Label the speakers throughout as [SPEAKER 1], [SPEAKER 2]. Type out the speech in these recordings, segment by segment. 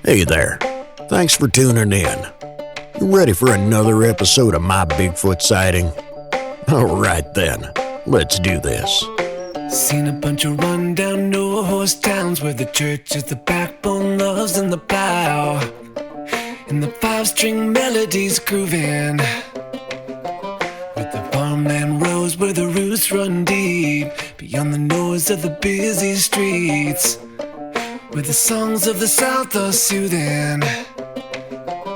[SPEAKER 1] Hey there. Thanks for tuning in. You ready for another episode of my Bigfoot sighting? Alright then, let's do this.
[SPEAKER 2] Seen a bunch of rundown no-horse towns where the church is the backbone, love's in the plow, and the five-string melodies grooving, with the farmland rows where the roots run deep, beyond the noise of the busy streets, where the songs of the South are soothing.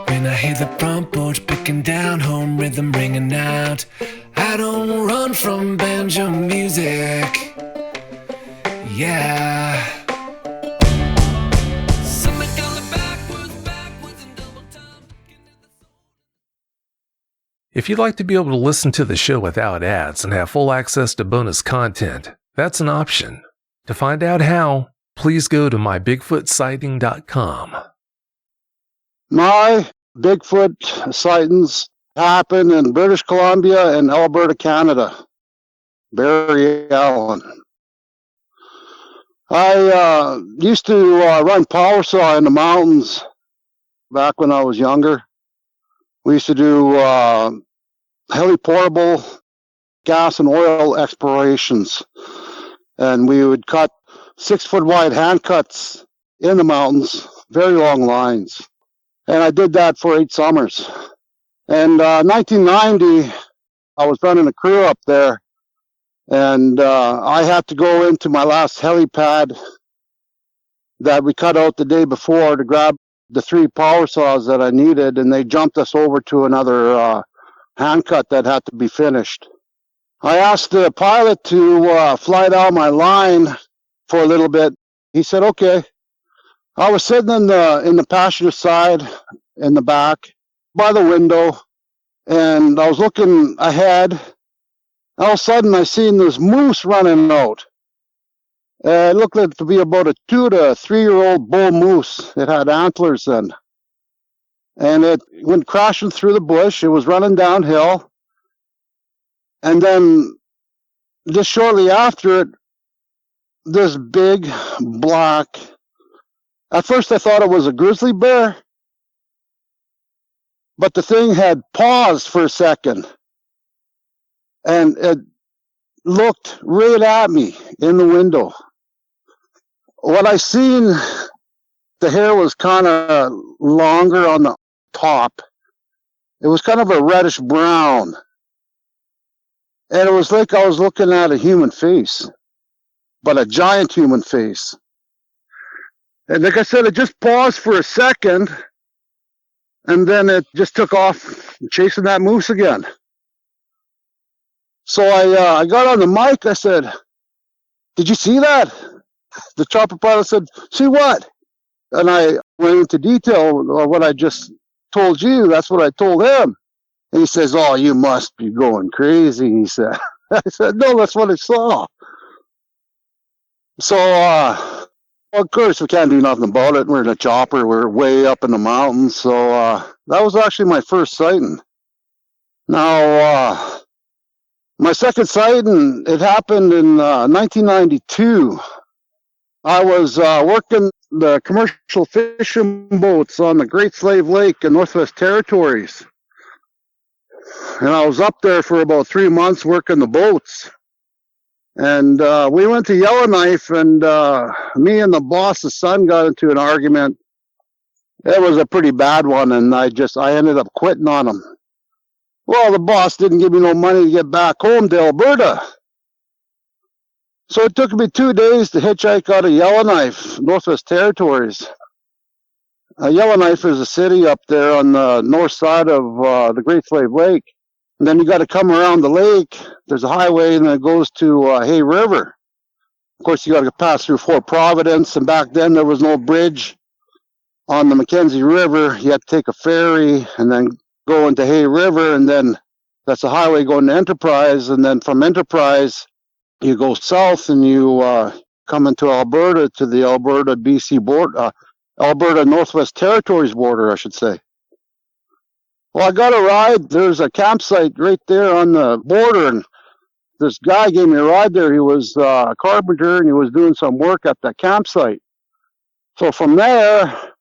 [SPEAKER 2] When I hear the front porch picking down, home rhythm ringing out, I don't run from banjo music. Yeah.
[SPEAKER 3] If you'd like to be able to listen to the show without ads and have full access to bonus content, that's an option. To find out how, please go to mybigfootsighting.com.
[SPEAKER 4] My Bigfoot sightings happen in British Columbia and Alberta, Canada. Barry Allen. I used to run power saw in the mountains back when I was younger. We used to do heli-portable gas and oil explorations, and we would cut 6-foot wide hand cuts in the mountains, very long lines. And I did that for 8 summers. And 1990, I was running a crew up there, and I had to go into my last helipad that we cut out the day before to grab the 3 power saws that I needed, and they jumped us over to another hand cut that had to be finished. I asked the pilot to fly down my line for a little bit. He said, okay. I was sitting in the passenger side in the back by the window, and I was looking ahead. All of a sudden, I seen this moose running out. It looked like to be about a 2 to 3-year-old bull moose. It had antlers in. And it went crashing through the bush. It was running downhill. And then, just shortly after it, this big black... At first, I thought it was a grizzly bear. But the thing had paused for a second. And it looked right at me in the window. What I seen, the hair was kind of longer on the top. It was kind of a reddish brown. And it was like I was looking at a human face, but a giant human face. And like I said, it just paused for a second, and then it just took off chasing that moose again. So I got on the mic. I said, did you see that? The chopper pilot said, see what? And I went into detail of what I just told you. That's what I told him. And he says, oh, you must be going crazy, he said. I said, no, that's what I saw. So, of course, we can't do nothing about it. We're in a chopper. We're way up in the mountains. So that was actually my first sighting. Now, my second sighting, it happened in 1992. I was working the commercial fishing boats on the Great Slave Lake in Northwest Territories. And I was up there for about 3 months working the boats. And we went to Yellowknife, and me and the boss's son got into an argument. It was a pretty bad one, and I ended up quitting on him. Well, the boss didn't give me no money to get back home to Alberta. So it took me 2 days to hitchhike out of Yellowknife, Northwest Territories. Yellowknife is a city up there on the north side of the Great Slave Lake. And then you got to come around the lake. There's a highway, and then it goes to Hay River. Of course, you got to pass through Fort Providence, and back then there was no bridge on the Mackenzie River. You had to take a ferry and then go into Hay River, and then that's a highway going to Enterprise, and then from Enterprise you go south and you come into Alberta to the Alberta-BC border, Alberta Northwest Territories border, I should say. Well, I got a ride. There's a campsite right there on the border, and this guy gave me a ride there. He was a carpenter, and he was doing some work at that campsite. So from there,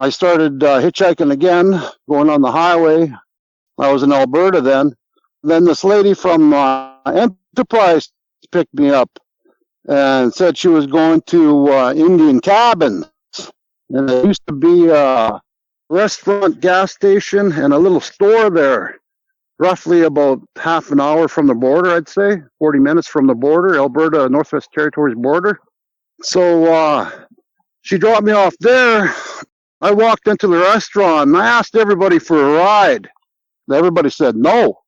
[SPEAKER 4] I started hitchhiking again, going on the highway. I was in Alberta then. Then this lady from Enterprise picked me up and said she was going to Indian cabins. And there used to be a restaurant, gas station, and a little store there, roughly about half an hour from the border, I'd say, 40 minutes from the border, Alberta, Northwest Territories border. So she dropped me off there. I walked into the restaurant and I asked everybody for a ride. Everybody said no.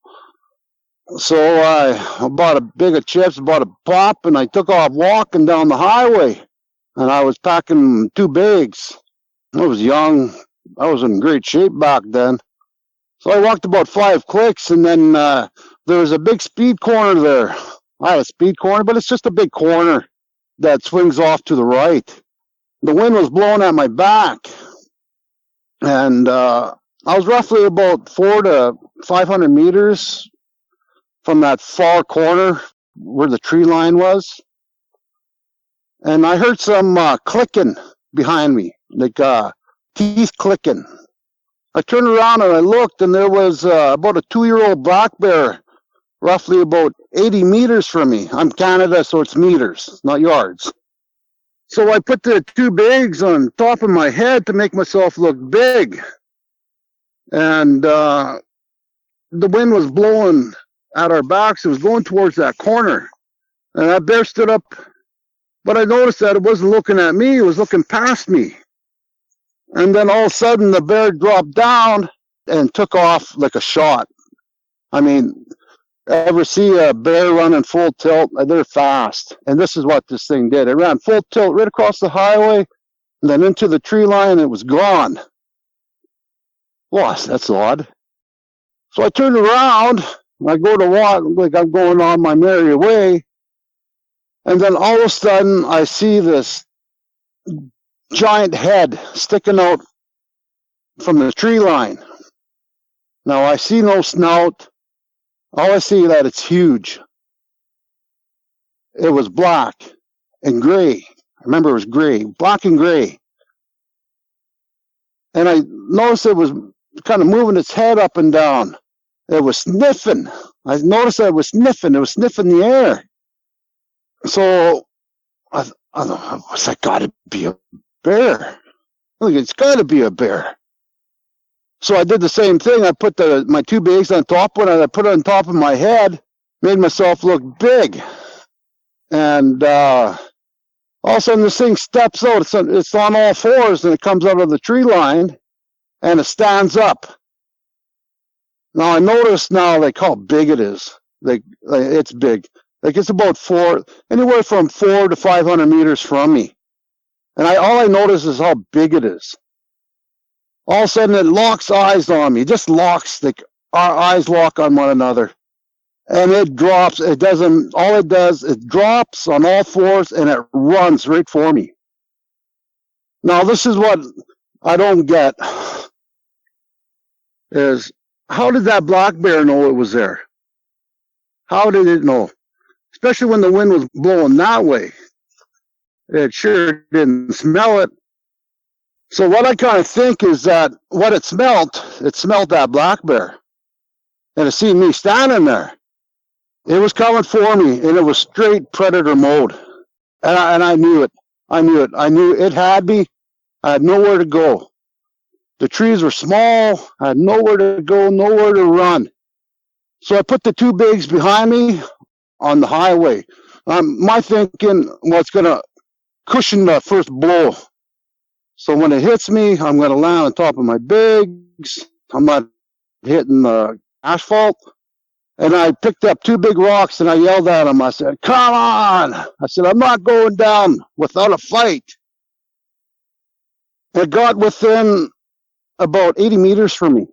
[SPEAKER 4] So I bought a bag of chips, bought a pop, and I took off walking down the highway. And I was packing 2 bags. I was young. I was in great shape back then. So I walked about 5 clicks, and then there was a big speed corner there. I had a speed corner, but it's just a big corner that swings off to the right. The wind was blowing at my back. And I was roughly about 400 to 500 meters from that far corner where the tree line was. And I heard some clicking behind me, like teeth clicking. I turned around and I looked, and there was about a 2-year-old black bear, roughly about 80 meters from me. I'm Canada, so it's meters, not yards. So I put the 2 bags on top of my head to make myself look big. And the wind was blowing at our backs. It was going towards that corner. And that bear stood up, but I noticed that it wasn't looking at me. It was looking past me. And then all of a sudden, the bear dropped down and took off like a shot. I mean, ever see a bear running full tilt? They're fast. And this is what this thing did. It ran full tilt right across the highway and then into the tree line, and it was gone. Well, that's odd. So I turned around, and I go to walk like I'm going on my merry way. And then all of a sudden, I see this giant head sticking out from the tree line. Now, I see no snout. All I see is that it's huge. It was black and gray. I remember it was gray, black and gray. And I noticed it was kind of moving its head up and down. It was sniffing. I noticed that it was sniffing. It was sniffing the air. So I was like, got to be a bear. Look, it's got to be a bear. So I did the same thing. I put my 2 bags on top of it, and I put it on top of my head, made myself look big. And all of a sudden, this thing steps out. It's on all fours, and it comes out of the tree line, and it stands up. Now, I notice now, like, how big it is. Like it's big. Like, it's about anywhere from 400 to 500 meters from me. And all I notice is how big it is. All of a sudden, it locks eyes on me. It just locks, like, our eyes lock on one another. And it drops. It drops on all fours, and it runs right for me. Now, this is what I don't get, is how did that black bear know it was there? How did it know? Especially when the wind was blowing that way. It sure didn't smell it. So what I kind of think is that what it smelled that black bear. And it seen me standing there. It was coming for me, and it was straight predator mode. And I knew it. I knew it had me. I had nowhere to go. The trees were small. I had nowhere to go, nowhere to run. So I put the 2 bags behind me on the highway. My thinking, well, it's going to cushion the first blow. So when it hits me, I'm going to land on top of my bags. I'm not hitting the asphalt. And I picked up 2 big rocks, and I yelled at him. I said, "Come on!" I said, "I'm not going down without a fight." It got within about 80 meters from me.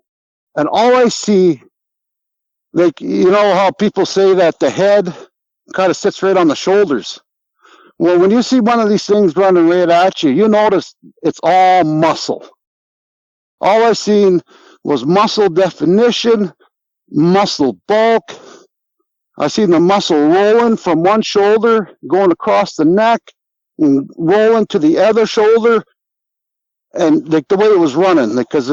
[SPEAKER 4] And all I see, like, you know how people say that the head kind of sits right on the shoulders? Well, when you see one of these things running right at you, you notice it's all muscle. All I seen was muscle definition, muscle bulk. I seen the muscle rolling from one shoulder, going across the neck, and rolling to the other shoulder, and like the way it was running, because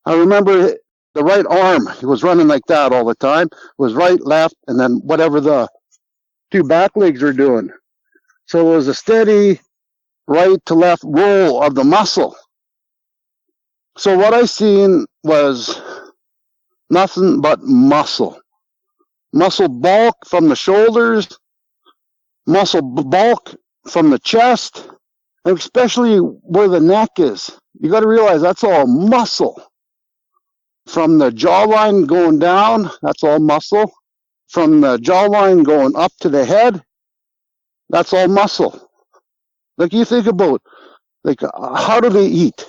[SPEAKER 4] I remember the right arm, he was running like that all the time. It was right, left, and then whatever the two back legs were doing. So it was a steady right to left roll of the muscle. So what I seen was nothing but muscle. Muscle bulk from the shoulders, muscle bulk from the chest, and especially where the neck is. You got to realize that's all muscle. From the jawline going down, that's all muscle. From the jawline going up to the head, that's all muscle. Like you think about, like how do they eat?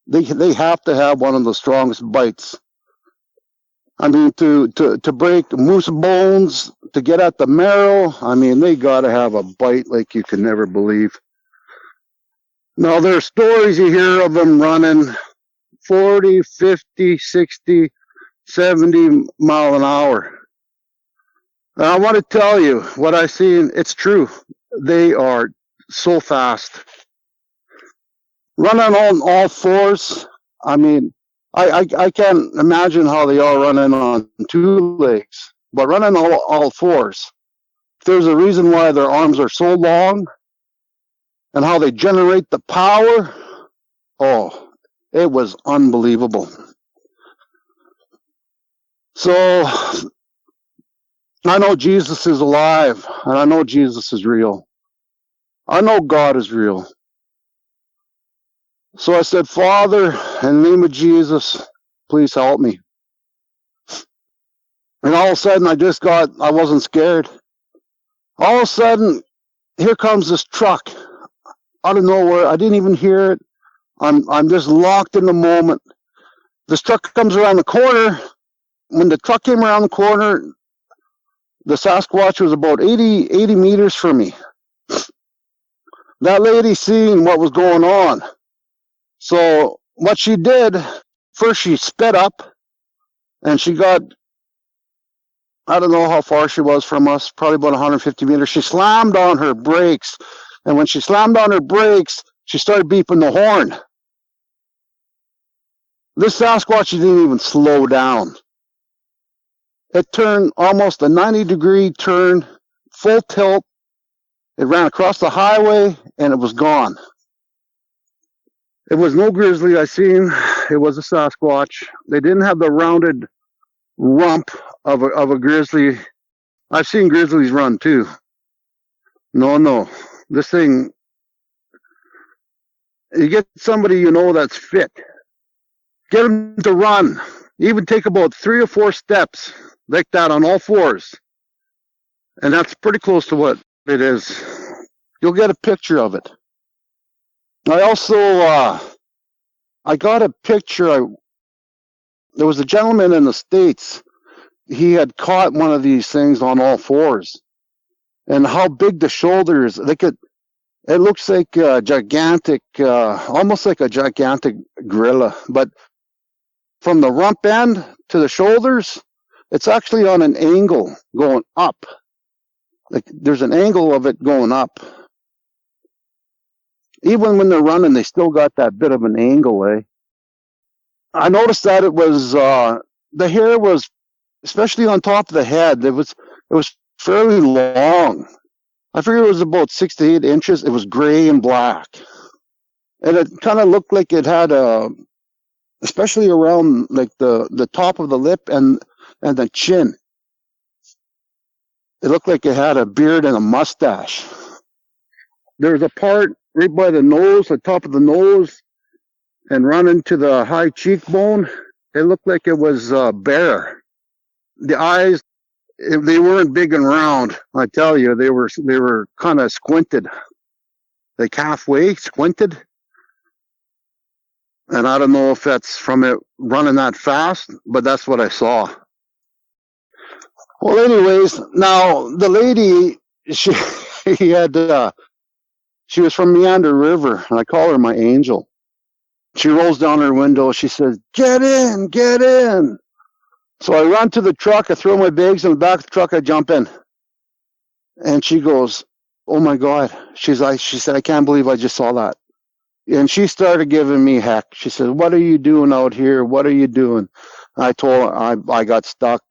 [SPEAKER 4] They have to have one of the strongest bites. I mean, to break moose bones, to get at the marrow, I mean, they got to have a bite like you can never believe. Now, there are stories you hear of them running 40, 50, 60, 70 mile an hour. And I want to tell you what I've seen. It's true. They are so fast. Running on all fours, I mean, I can't imagine how they are running on two legs, but running all fours. There's a reason why their arms are so long and how they generate the power. Oh, it was unbelievable. So I know Jesus is alive, and I know Jesus is real. I know God is real. So I said, Father, in the name of Jesus, please help me. And all of a sudden, I wasn't scared. All of a sudden, here comes this truck out of nowhere. I didn't even hear it. I'm just locked in the moment. This truck comes around the corner. When the truck came around the corner, the Sasquatch was about 80 meters from me. That lady seen what was going on. So what she did, first she sped up, and she got, I don't know how far she was from us, probably about 150 meters. She slammed on her brakes, and when she slammed on her brakes, she started beeping the horn. This Sasquatch didn't even slow down. It turned almost a 90-degree turn, full tilt. It ran across the highway, and it was gone. It was no grizzly I seen. It was a Sasquatch. They didn't have the rounded rump of a grizzly. I've seen grizzlies run too. No. This thing, you get somebody you know that's fit. Get them to run. Even take about 3 or 4 steps like that on all fours. And that's pretty close to what it is. You'll get a picture of it. I also, I got a picture. There was a gentleman in the States. He had caught one of these things on all fours. And how big the shoulders, it looks like a gigantic, almost like a gigantic gorilla. But from the rump end to the shoulders, it's actually on an angle going up. Like there's an angle of it going up. Even when they're running, they still got that bit of an angle, eh? I noticed that it was, the hair was, especially on top of the head, it was fairly long. I figured it was about 6 to 8 inches. It was gray and black. And it kind of looked like it had especially around like the top of the lip and the chin. It looked like it had a beard and a mustache. There was a part right by the nose, the top of the nose, and running to the high cheekbone. It looked like it was bare. The eyes, they weren't big and round. I tell you, they were kind of squinted, like halfway squinted. And I don't know if that's from it running that fast, but that's what I saw. Well, anyways, now the lady, she was from Meander River, and I call her my angel. She rolls down her window. She says, "Get in, get in." So I run to the truck. I throw my bags in the back of the truck. I jump in. And she goes, "Oh, my God." She said, "I can't believe I just saw that." And she started giving me heck. She said, "What are you doing out here? What are you doing?" I told her I got stuck.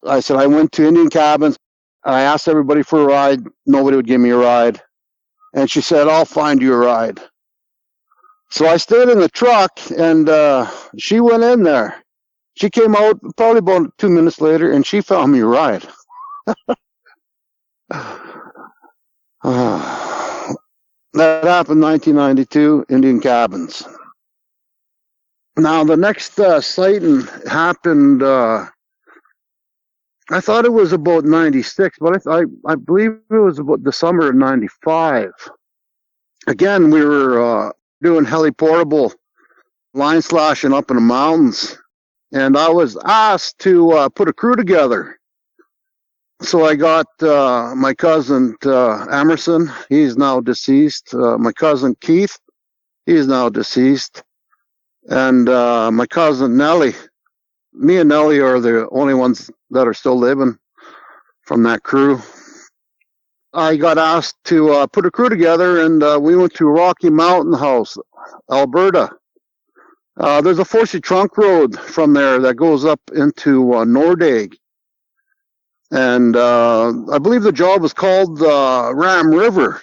[SPEAKER 4] I said, "I went to Indian cabins. I asked everybody for a ride. Nobody would give me a ride." And she said, "I'll find you a ride." So I stayed in the truck, and she went in there. She came out probably about 2 minutes later, and she found me a ride. That happened in 1992, Indian cabins. Now, the next sighting happened, I thought it was about 96, but I believe it was about the summer of 95. Again, we were doing heli-portable line slashing up in the mountains, and I was asked to put a crew together. So I got my cousin Emerson, he's now deceased. My cousin Keith, he's now deceased. And my cousin Nellie. Me and Nellie are the only ones that are still living from that crew. I got asked to put a crew together, and we went to Rocky Mountain House, Alberta. There's a Forcy trunk road from there that goes up into Nordegg. And I believe the job was called Ram River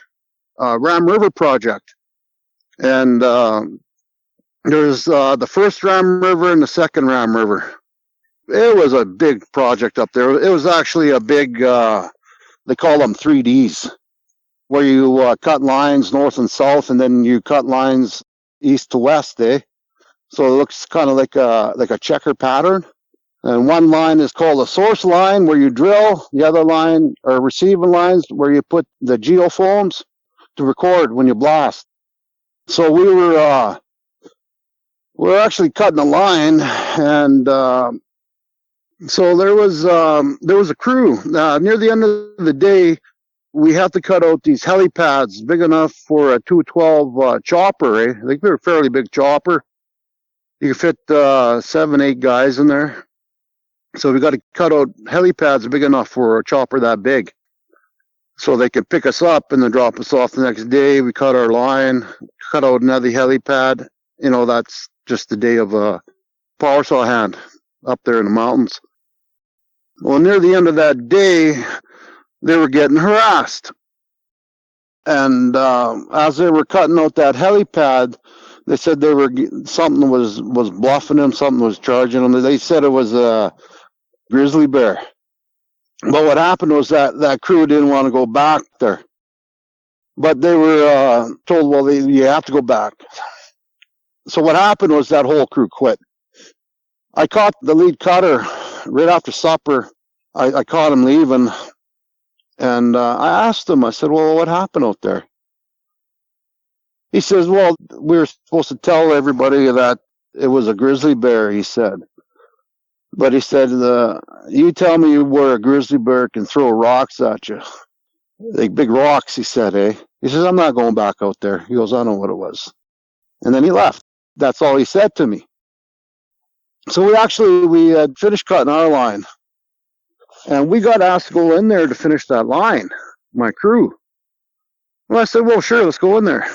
[SPEAKER 4] Project. And there's the first Ram River and the second Ram River. It was a big project up there. It was actually a big, they call them 3Ds, where you cut lines north and south, and then you cut lines east to west, eh? So it looks kind of like a checker pattern. And one line is called a source line, where you drill. The other line are receiving lines, where you put the geophones to record when you blast. So we were actually cutting a line, and so there was a crew. Near the end of the day, we had to cut out these helipads big enough for a 212 chopper. Eh? I think they're a fairly big chopper. You could fit 7, 8 guys in there. So we got to cut out helipads big enough for a chopper that big, so they could pick us up and then drop us off the next day. We cut our line, cut out another helipad. You know, that's just the day of a power saw hand up there in the mountains. Well, near the end of that day, they were getting harassed. And as they were cutting out that helipad, they said something was bluffing them, something was charging them. They said it was a grizzly bear. But what happened was that crew didn't want to go back there. But they were told, well, you have to go back. So what happened was that whole crew quit. I caught the lead cutter right after supper. I caught him leaving, and I asked him, I said, well, what happened out there? He says, well, we were supposed to tell everybody that it was a grizzly bear, he said. But he said, you tell me where a grizzly bear can throw rocks at you. Like big rocks, he said, eh? He says, I'm not going back out there. He goes, I know what it was. And then he left. That's all he said to me. So we had finished cutting our line. And we got asked to go in there to finish that line, my crew. Well, I said, well, sure, let's go in there.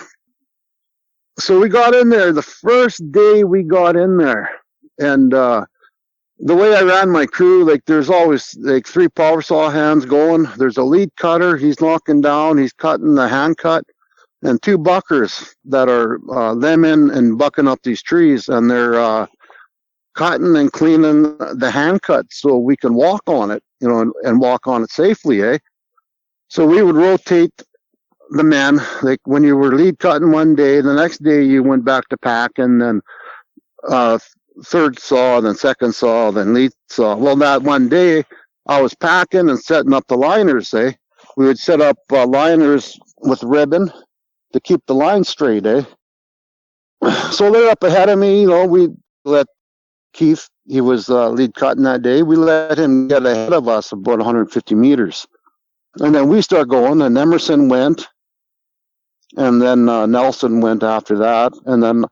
[SPEAKER 4] So we got in there the first day we got in there. And the way I ran my crew, like there's always like 3 power saw hands going. There's a lead cutter, he's knocking down, he's cutting the hand cut, and 2 buckers that are lemming and bucking up these trees, and they're cutting and cleaning the hand cut so we can walk on it, you know, and walk on it safely, eh? So we would rotate the men, like when you were lead cutting one day, the next day you went back to pack, and then third saw, then second saw, then lead saw. Well, that one day I was packing and setting up the liners, eh? We would set up liners with ribbon to keep the line straight, eh? So they're up ahead of me, you know, we let Keith, he was lead cutting that day, we let him get ahead of us about 150 meters. And then we start going, and Emerson went, and then Nelson went after that. And then,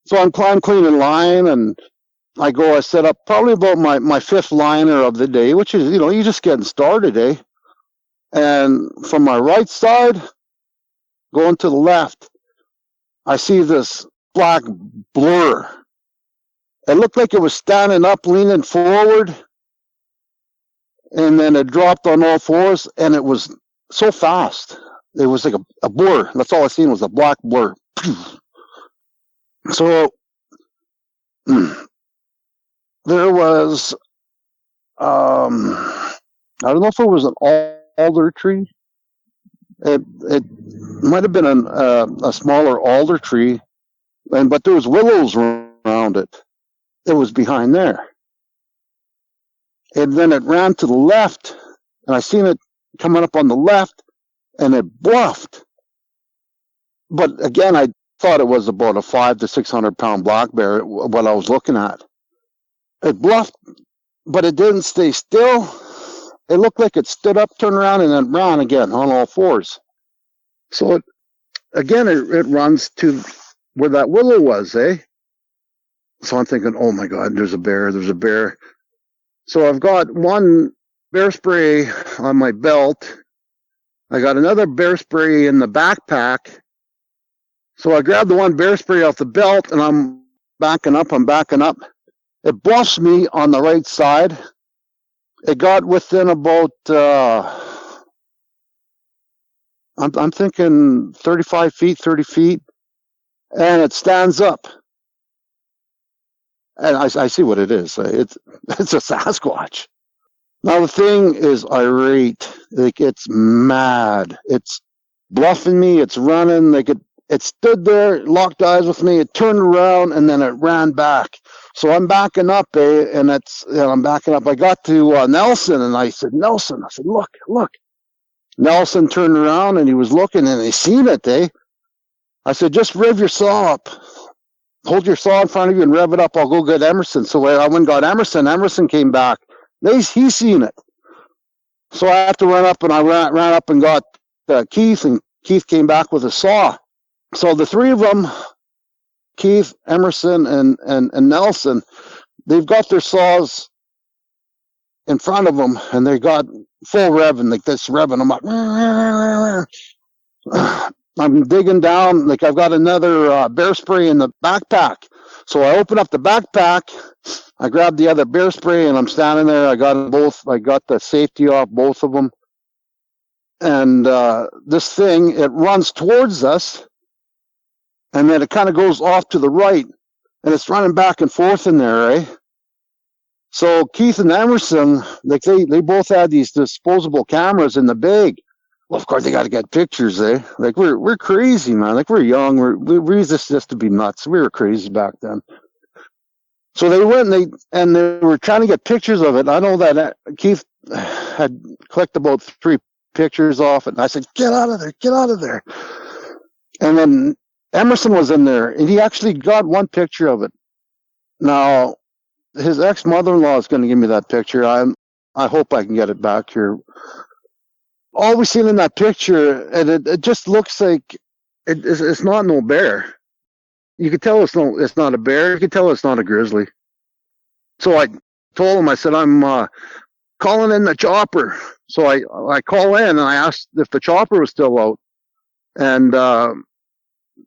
[SPEAKER 4] so I'm cleaning line, and I set up probably about my 5th liner of the day, which is, you know, you're just getting started, eh? And from my right side, going to the left, I see this black blur. It looked like it was standing up, leaning forward, and then it dropped on all fours, and it was so fast. It was like a blur. That's all I seen was a black blur. So there was, I don't know if it was an alder tree. It might have been a smaller alder tree, but there was willows around it. It was behind there. And then it ran to the left, and I seen it coming up on the left, and it bluffed. But again, I thought it was about a 500 to 600 pound black bear, what I was looking at. It bluffed, but it didn't stay still. It looked like it stood up, turned around, and then ran again on all fours. So it runs to where that willow was, eh? So I'm thinking, oh my God, there's a bear. So I've got one bear spray on my belt. I got another bear spray in the backpack. So I grabbed the one bear spray off the belt, and I'm backing up. It bluffs me on the right side. It got within about, I'm thinking 35 feet, 30 feet, and it stands up. And I see what it is. It's a Sasquatch. Now the thing is irate. Like, it's mad. It's bluffing me. It's running. Like, it stood there, locked eyes with me. It turned around, and then it ran back. So I'm backing up, and I'm backing up. I got to Nelson, and I said, Nelson, look. Nelson turned around, and he was looking, and he seen it, I said, just rev your saw up. Hold your saw in front of you and rev it up. I'll go get Emerson. So I went and got Emerson. Emerson came back. He seen it. So I had to run up, and I ran up and got Keith, and Keith came back with a saw. So the three of them, Keith, Emerson, and Nelson, they've got their saws in front of them, and they got full revving, like this, revving them up. I'm digging down, like I've got another bear spray in the backpack. So I open up the backpack, I grab the other bear spray, and I'm standing there. I got them both. I got the safety off both of them. And this thing, it runs towards us, and then it kind of goes off to the right, and it's running back and forth in there, eh? So Keith and Emerson, like they both had these disposable cameras in the bag. Well, of course they got to get pictures, eh? Like we're crazy, man. Like we're young. We used this just to be nuts. We were crazy back then. So they went and they were trying to get pictures of it. I know that Keith had clicked about 3 pictures off it, and I said, "Get out of there!" And then Emerson was in there, and he actually got one picture of it. Now, his ex-mother-in-law is going to give me that picture. I hope I can get it back here. All we seen in that picture, and it just looks like it's not no bear. You could tell it's not a bear. You could tell it's not a grizzly. So I told him, I said, I'm calling in the chopper. So I call in, and I asked if the chopper was still out, and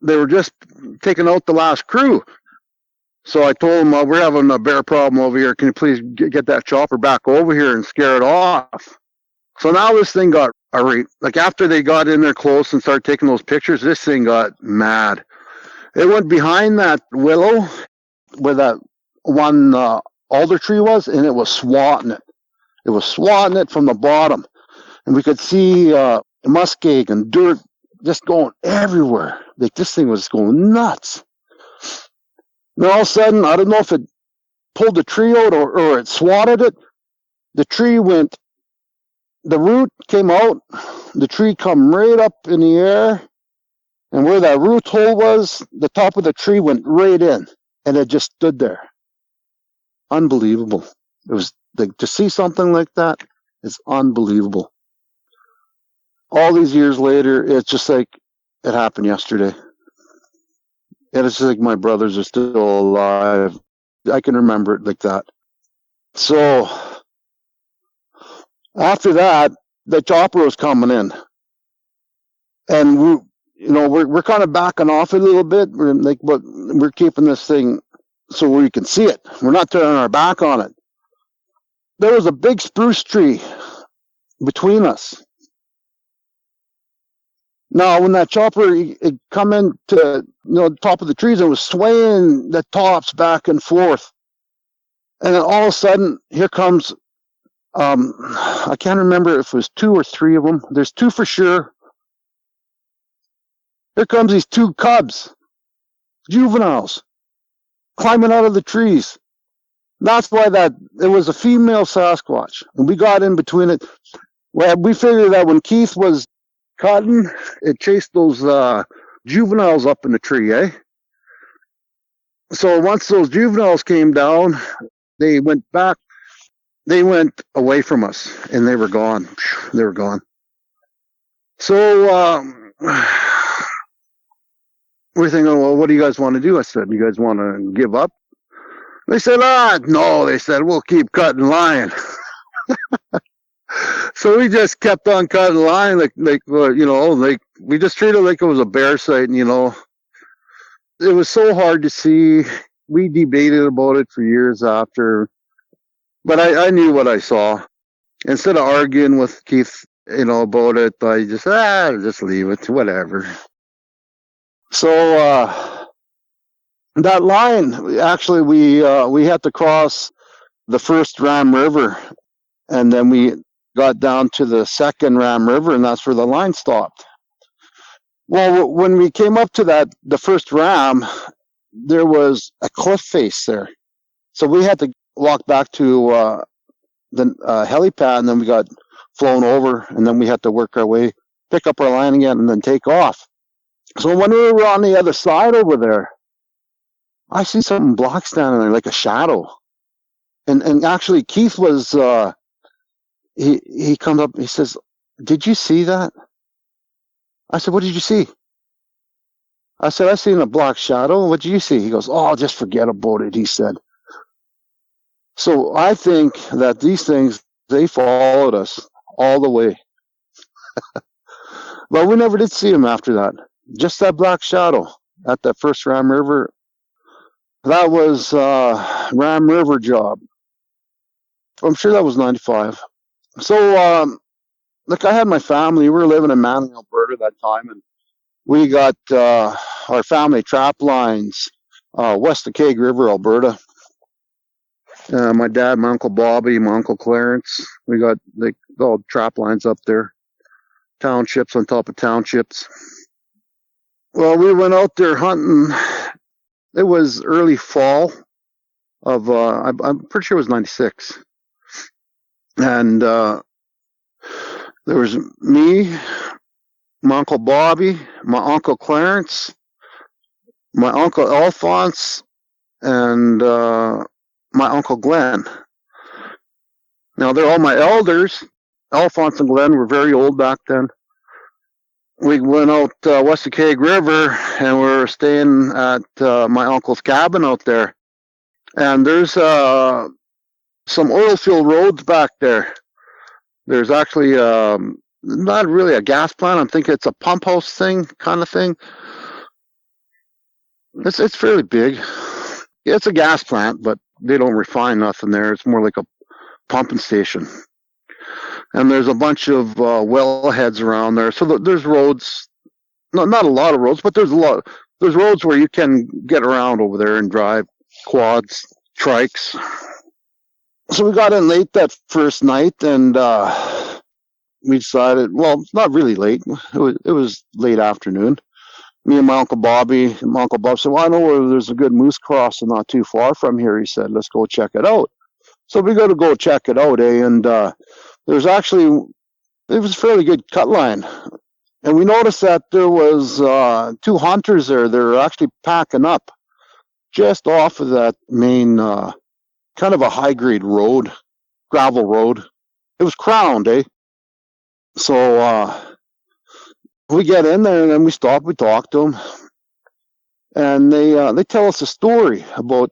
[SPEAKER 4] they were just taking out the last crew. So I told them, we're having a bear problem over here. Can you please get that chopper back over here and scare it off? So now this thing got irate. Like after they got in there close and started taking those pictures, this thing got mad. It went behind that willow where that one alder tree was, and it was swatting it. It was swatting it from the bottom. And we could see muskeg and dirt just going everywhere. Like this thing was going nuts. And all of a sudden, I don't know if it pulled the tree out or it swatted it. The tree went, the root came out, the tree come right up in the air, and where that root hole was, the top of the tree went right in, and it just stood there. Unbelievable. It was like, to see something like that is unbelievable. All these years later, it's just like it happened yesterday. And it's just like my brothers are still alive. I can remember it like that. So after that, the chopper was coming in. And we're kind of backing off a little bit. But we're keeping this thing so we can see it. We're not turning our back on it. There was a big spruce tree between us. Now, when that chopper it come into the top of the trees and was swaying the tops back and forth, and then all of a sudden, here comes I can't remember if it was 2 or 3 of them. There's 2 for sure. Here comes these 2 cubs, juveniles, climbing out of the trees. That's why it was a female Sasquatch, and we got in between it. Well, we figured that when Keith was cutting, it chased those juveniles up in the tree, eh? So once those juveniles came down, they went back. They went away from us, and they were gone. They were gone. So we're thinking, well, what do you guys want to do? I said, you guys want to give up? They said, no. They said, we'll keep cutting line. So we just kept on cutting line, we just treated it like it was a bear sighting, It was so hard to see. We debated about it for years after, but I knew what I saw. Instead of arguing with Keith, about it, I just leave it, whatever. So that line, actually, we had to cross the first Ram River, and then we got down to the second Ram River, and that's where the line stopped. Well, when we came up to the first Ram, there was a cliff face there. So we had to walk back to the helipad, and then we got flown over, and then we had to work our way, pick up our line again, and then take off. So when we were on the other side over there, I see something black standing there, like a shadow. And actually, Keith was... He comes up, he says, did you see that? I said, what did you see? I said, I seen a black shadow. What did you see? He goes, just forget about it, he said. So I think that these things, they followed us all the way. But we never did see him after that. Just that black shadow at that first Ram River. That was Ram River job. I'm sure that was 95. So, I had my family. We were living in Manning, Alberta at that time, and we got our family trap lines west of Keg River, Alberta. My dad, my Uncle Bobby, my Uncle Clarence. We got all trap lines up there. Townships on top of townships. Well, we went out there hunting. It was early fall of, I'm pretty sure it was 96. And there was me, my Uncle Bobby, my Uncle Clarence, my Uncle Alphonse, and my Uncle Glenn. Now, they're all my elders. Alphonse and Glenn were very old back then. We went out west of Keg River, and we were staying at my uncle's cabin out there. And there's some oil field roads back there. There's actually not really a gas plant. I'm thinking it's a pump house kind of thing. It's fairly big. It's a gas plant, but they don't refine nothing there. It's more like a pumping station. And there's a bunch of wellheads around there. So there's roads, not a lot of roads, but there's roads where you can get around over there and drive quads, trikes. So we got in late that first night, and we decided, well, not really late. It was late afternoon. Me and my Uncle Bobby, my Uncle Bob said, well, I know where there's a good moose crossing not too far from here. He said, let's go check it out. So we got to go check it out, eh? And it was a fairly good cut line. And we noticed that there was 2 hunters there. They were actually packing up just off of that main, kind of a high-grade road, gravel road. It was crowned, eh? So we get in there, and then we stop. We talk to them, and they tell us a story about,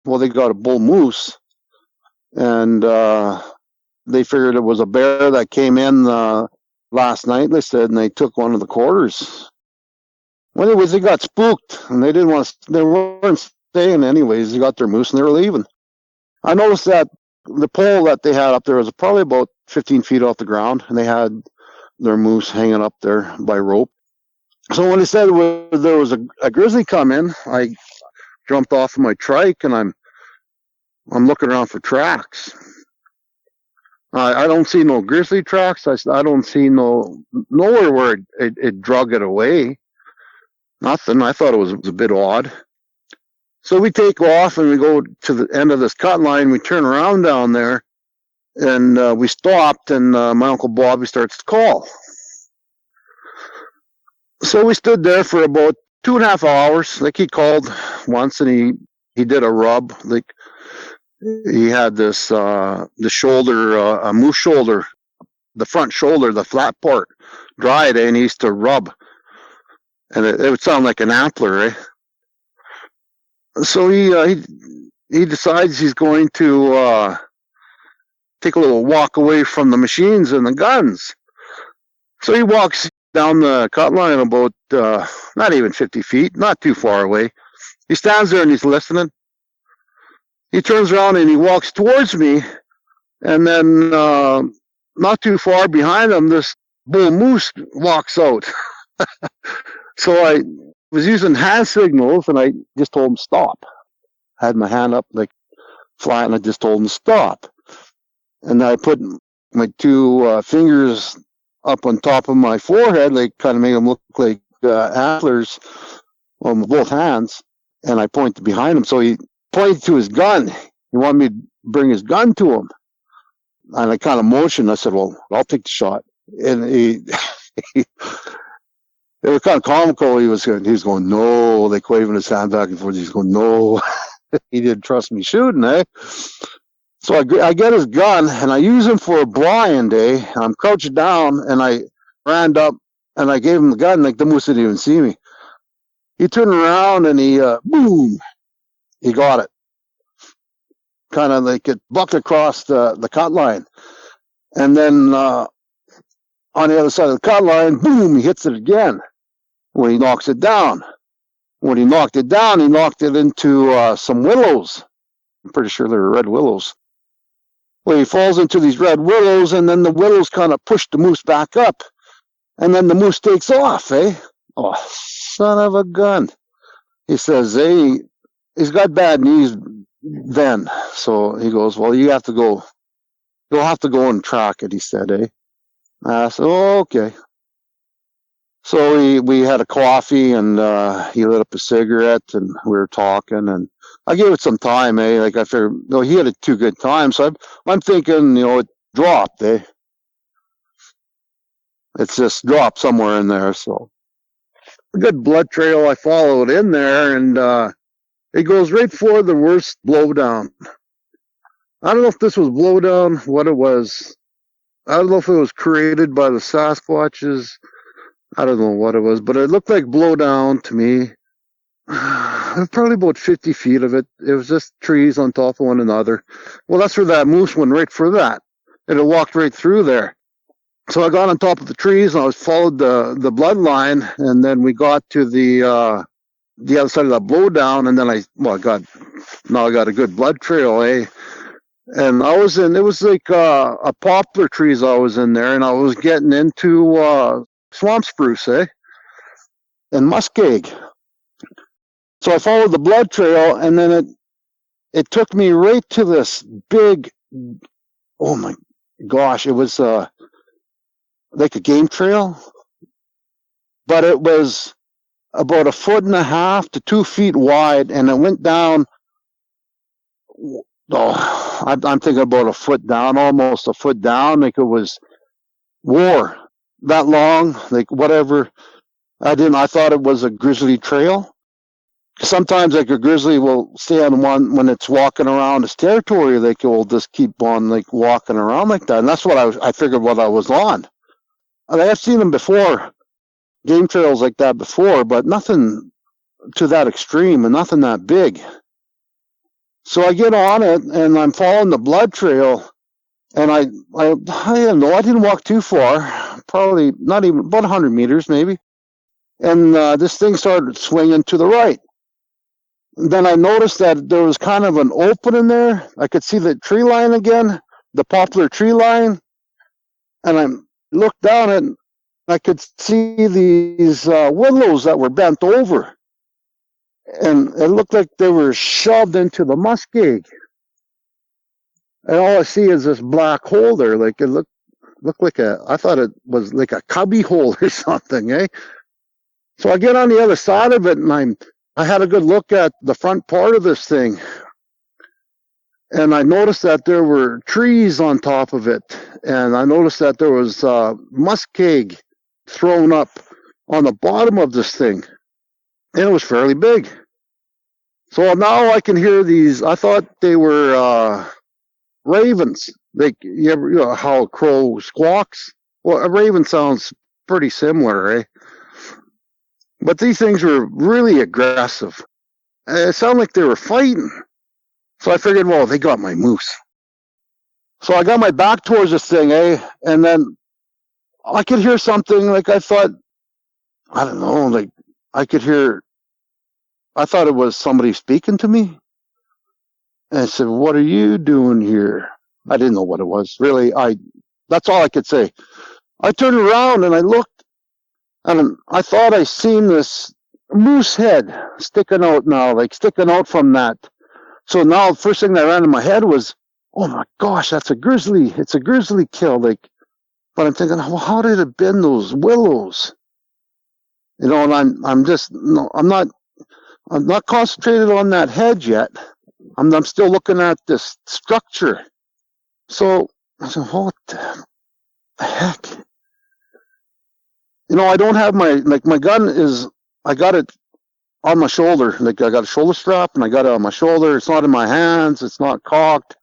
[SPEAKER 4] well, they got a bull moose, and they figured it was a bear that came in last night. They said, and they took one of the quarters. Well, anyways, they got spooked, and they weren't staying anyways. They got their moose, and they were leaving. I noticed that the pole that they had up there was probably about 15 feet off the ground, and they had their moose hanging up there by rope. So when they said there was a grizzly come in, I jumped off of my trike, and I'm looking around for tracks. I don't see no grizzly tracks. I don't see nowhere where it drug it away. Nothing. I thought it was a bit odd. So we take off and we go to the end of this cut line. We turn around down there, and we stopped, and my Uncle Bobby starts to call. So we stood there for about 2.5 hours. Like, he called once, and he did a rub. Like, he had this the shoulder, a moose shoulder, the front shoulder, the flat part, dried, and he used to rub, and it would sound like an antler, eh? So he decides he's going to take a little walk away from the machines and the guns. So he walks down the cut line about not even 50 feet, not too far away. He stands there and he's listening. He turns around and he walks towards me, and then not too far behind him, this bull moose walks out. So I was using hand signals, and I just told him stop. I had my hand up like flat, and I just told him stop. And I put my two fingers up on top of my forehead, like kind of made them look like antlers on both hands. And I pointed behind him. So he pointed to his gun. He wanted me to bring his gun to him. And I kind of motioned. I said, well, I'll take the shot. And it was kind of comical. He was going, no, like waving his hand back and forth. He's going, no. He didn't trust me shooting, eh? So I get his gun, and I use him for a blind, eh? I'm crouched down, and I ran up, and I gave him the gun, like the moose didn't even see me. He turned around, and he, boom, he got it. Kind of like it bucked across the cut line. And then on the other side of the cut line, boom, he hits it again when he knocks it down. When he knocked it down, he knocked it into some willows. I'm pretty sure they were red willows. Well, he falls into these red willows, and then the willows kind of push the moose back up. And then the moose takes off, eh? Oh, son of a gun. He says, hey, he's got bad knees then. So he goes, well, you'll have to go and track it, he said, eh? I said, oh, okay. So we had a coffee, and he lit up a cigarette, and we were talking, and I gave it some time, eh? Like, I figured, he had a too good time, so I'm thinking, it dropped, eh? It's just dropped somewhere in there, so. A good blood trail I followed in there, and it goes right for the worst blowdown. I don't know if this was blowdown, what it was. I don't know if it was created by the Sasquatches. I don't know what it was, but it looked like blowdown to me. Probably about 50 feet of it. It was just trees on top of one another. Well, that's where that moose went, right for that. And it walked right through there. So I got on top of the trees, and I followed the bloodline, and then we got to the other side of that blowdown, and then I got a good blood trail, eh? And it was like a poplar trees I was in there, and I was getting into swamp spruce, eh? And muskeg. So I followed the blood trail, and then it took me right to this big, oh my gosh, it was like a game trail, but it was about 1.5 to 2 feet wide, and it went down, I'm thinking about a foot down, almost a foot down, like it was that long, like whatever. I thought it was a grizzly trail. Sometimes like a grizzly will stay on one when it's walking around its territory, like it will just keep on like walking around like that. And that's what I figured what I was on. And I have seen them before, game trails like that before, but nothing to that extreme and nothing that big. So I get on it, and I'm following the blood trail, and I don't know, I didn't walk too far, probably not even about 100 meters maybe. and this thing started swinging to the right. And then I noticed that there was kind of an opening there. I could see the tree line again, the poplar tree line, and I looked down and I could see these willows that were bent over, and it looked like they were shoved into the muskeg. And all I see is this black hole there. Like it looked like I thought it was like a cubby hole or something, eh? So I get on the other side of it, and I had a good look at the front part of this thing, and I noticed that there were trees on top of it, and I noticed that there was muskeg thrown up on the bottom of this thing, and it was fairly big. So now I can hear these. I thought they were ravens. Like you know how a crow squawks? Well, a raven sounds pretty similar, eh? But these things were really aggressive. It sounded like they were fighting. So I figured, well, they got my moose. So I got my back towards this thing, eh? And then I could hear something like I thought, I don't know, like I thought it was somebody speaking to me. And I said, what are you doing here? I didn't know what it was. Really, that's all I could say. I turned around and I looked, and I thought I seen this moose head sticking out now, like sticking out from that. So now the first thing that ran in my head was, oh my gosh, that's a grizzly. It's a grizzly kill. Like, but I'm thinking, well, how did it bend those willows? You know, and I'm not concentrated on that head yet. I'm still looking at this structure. So I said, what the heck? You know, I don't have my gun I got it on my shoulder. Like I got a shoulder strap and I got it on my shoulder. It's not in my hands. It's not cocked.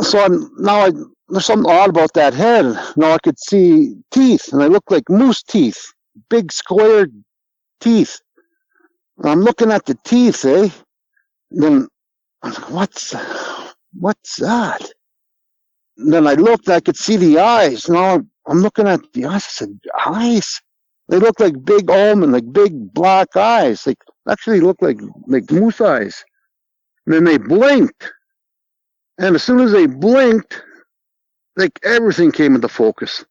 [SPEAKER 4] So there's something odd about that head. Now I could see teeth, and they look like moose teeth, big square teeth. And I'm looking at the teeth, eh? And then I was like, what's that? And then I looked, I could see the eyes. Now I'm looking at the eyes. I said, eyes? They look like big almond, like big black eyes. Like actually look like moose eyes. And then they blinked. And as soon as they blinked, like everything came into focus.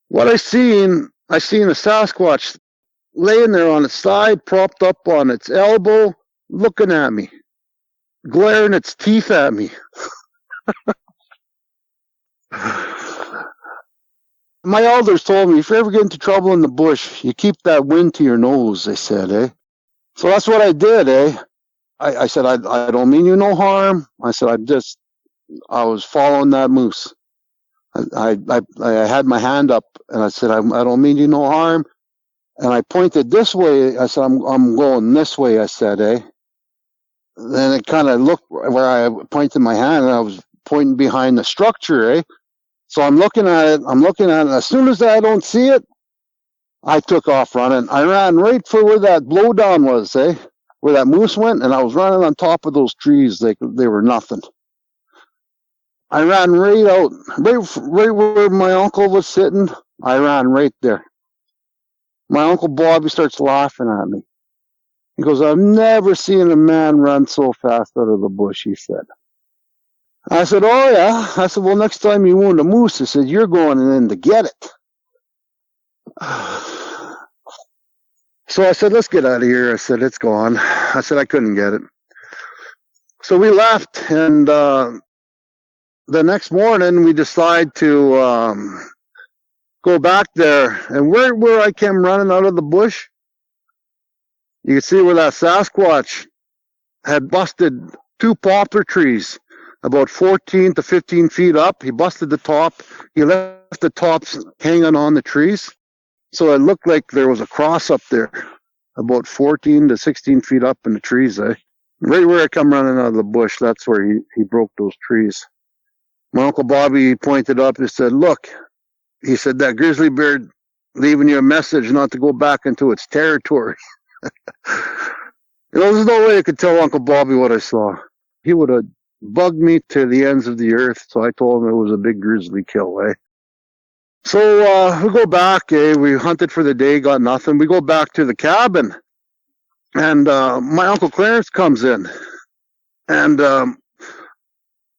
[SPEAKER 4] What I seen a Sasquatch laying there on its side, propped up on its elbow, looking at me, glaring its teeth at me. My elders told me, if you ever get into trouble in the bush, you keep that wind to your nose, they said, eh? So that's what I did, eh? I said, I don't mean you no harm. I said, I was following that moose. I had my hand up, and I said, I don't mean you no harm. And I pointed this way. I said, I'm going this way, I said, eh? Then it kind of looked where I pointed my hand, and I was pointing behind the structure, eh? So I'm looking at it. As soon as I don't see it, I took off running. I ran right for where that blowdown was, eh? Where that moose went, and I was running on top of those trees like they were nothing. I ran right out, right where my uncle was sitting. I ran right there. My Uncle Bobby starts laughing at me. He goes, I've never seen a man run so fast out of the bush, he said. I said, oh yeah. I said, well, next time you wound a moose, I said, you're going in to get it. So I said, let's get out of here. I said, it's gone. I said, I couldn't get it. So we left, and the next morning we decided to go back there. And where I came running out of the bush, you can see where that Sasquatch had busted 2 poplar trees about 14 to 15 feet up. He busted the top. He left the tops hanging on the trees. So it looked like there was a cross up there, about 14 to 16 feet up in the trees. Eh? Right where I come running out of the bush, that's where he broke those trees. My Uncle Bobby pointed up and said, look, he said, that grizzly bear leaving you a message not to go back into its territory. There's no way I could tell Uncle Bobby what I saw. He would have bugged me to the ends of the earth, so I told him it was a big grizzly kill, eh? So we go back, we hunted for the day, got nothing. We go back to the cabin, and my Uncle Clarence comes in, and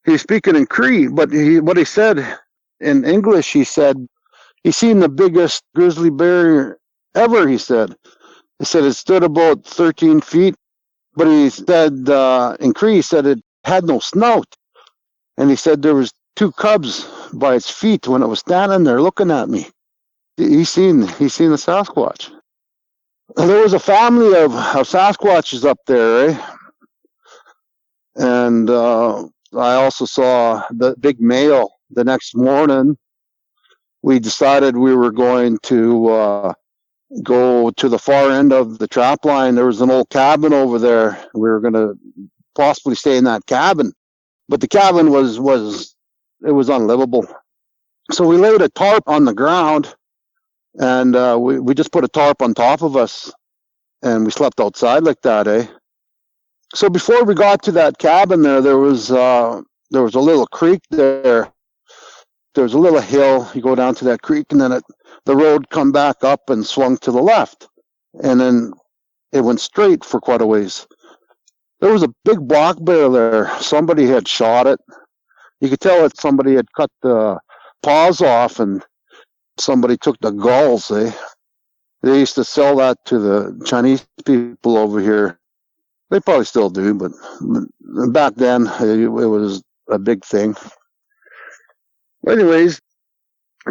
[SPEAKER 4] he's speaking in Cree, but what he said in English, he said, he's seen the biggest grizzly bear ever, he said. He said it stood about 13 feet, but he said, in Cree, he said it had no snout. And he said there was two cubs by its feet when it was standing there looking at me. He's seen the Sasquatch. And there was a family of Sasquatches up there, eh? And I also saw the big male the next morning. We decided we were going to go to the far end of the trap line. There was an old cabin over there. We were going to possibly stay in that cabin, but the cabin was unlivable. So we laid a tarp on the ground, and we just put a tarp on top of us, and we slept outside like that, eh? So before we got to that cabin there was a little creek there. There was a little hill. You go down to that creek, and then the road come back up and swung to the left, and then it went straight for quite a ways. There was a big black bear there. Somebody had shot it. You could tell that somebody had cut the paws off, and somebody took the galls, eh? They used to sell that to the Chinese people over here. They probably still do, but back then it was a big thing. Anyways,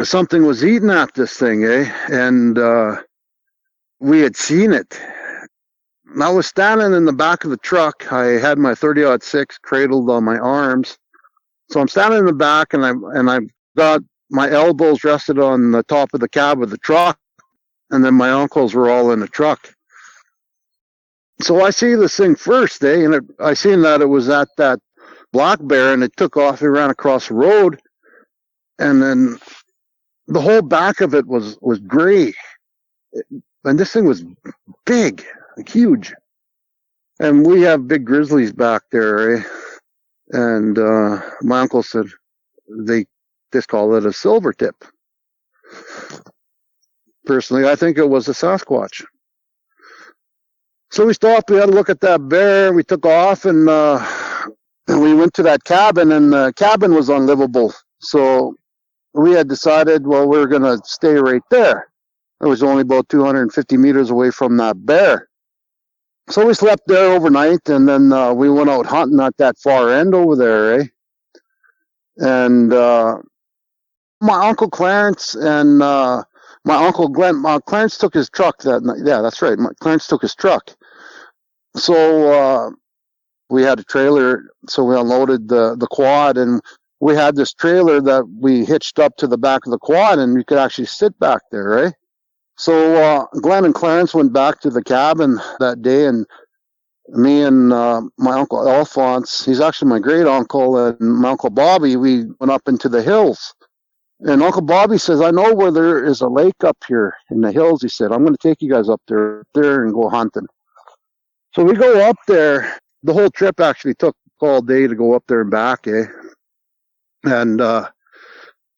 [SPEAKER 4] something was eating at this thing, eh? And we had seen it. I was standing in the back of the truck. I had my 30-06 cradled on my arms. So I'm standing in the back, and I've got my elbows rested on the top of the cab of the truck, and then my uncles were all in the truck. So I see this thing first, and I seen that it was at that black bear, and it took off. It ran across the road, and then the whole back of it was gray, and this thing was big, like huge. And we have big grizzlies back there, eh? And my uncle said they just call it a silver tip. Personally, I think it was a Sasquatch. So we stopped. We had a look at that bear. We took off, and we went to that cabin, and the cabin was unlivable. So we had decided, well, we're going to stay right there. It was only about 250 meters away from that bear. So we slept there overnight, and then we went out hunting at that far end over there, eh? And my Uncle Clarence and my Uncle Glenn, Clarence took his truck that night. Yeah, that's right. Clarence took his truck. So we had a trailer, so we unloaded the quad, and we had this trailer that we hitched up to the back of the quad, and you could actually sit back there, eh? So Glenn and Clarence went back to the cabin that day, and me and my Uncle Alphonse, he's actually my great uncle, and my Uncle Bobby, we went up into the hills. And Uncle Bobby says, I know where there is a lake up here in the hills. He said, I'm going to take you guys up there and go hunting. So we go up there. The whole trip actually took all day to go up there and back, eh? And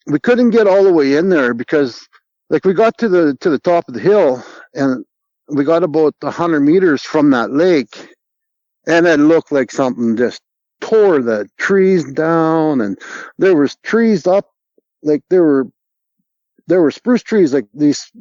[SPEAKER 4] we couldn't get all the way in there because, like, we got to the top of the hill, and we got about 100 meters from that lake, and it looked like something just tore the trees down, and there was trees up, like there were spruce trees, like these,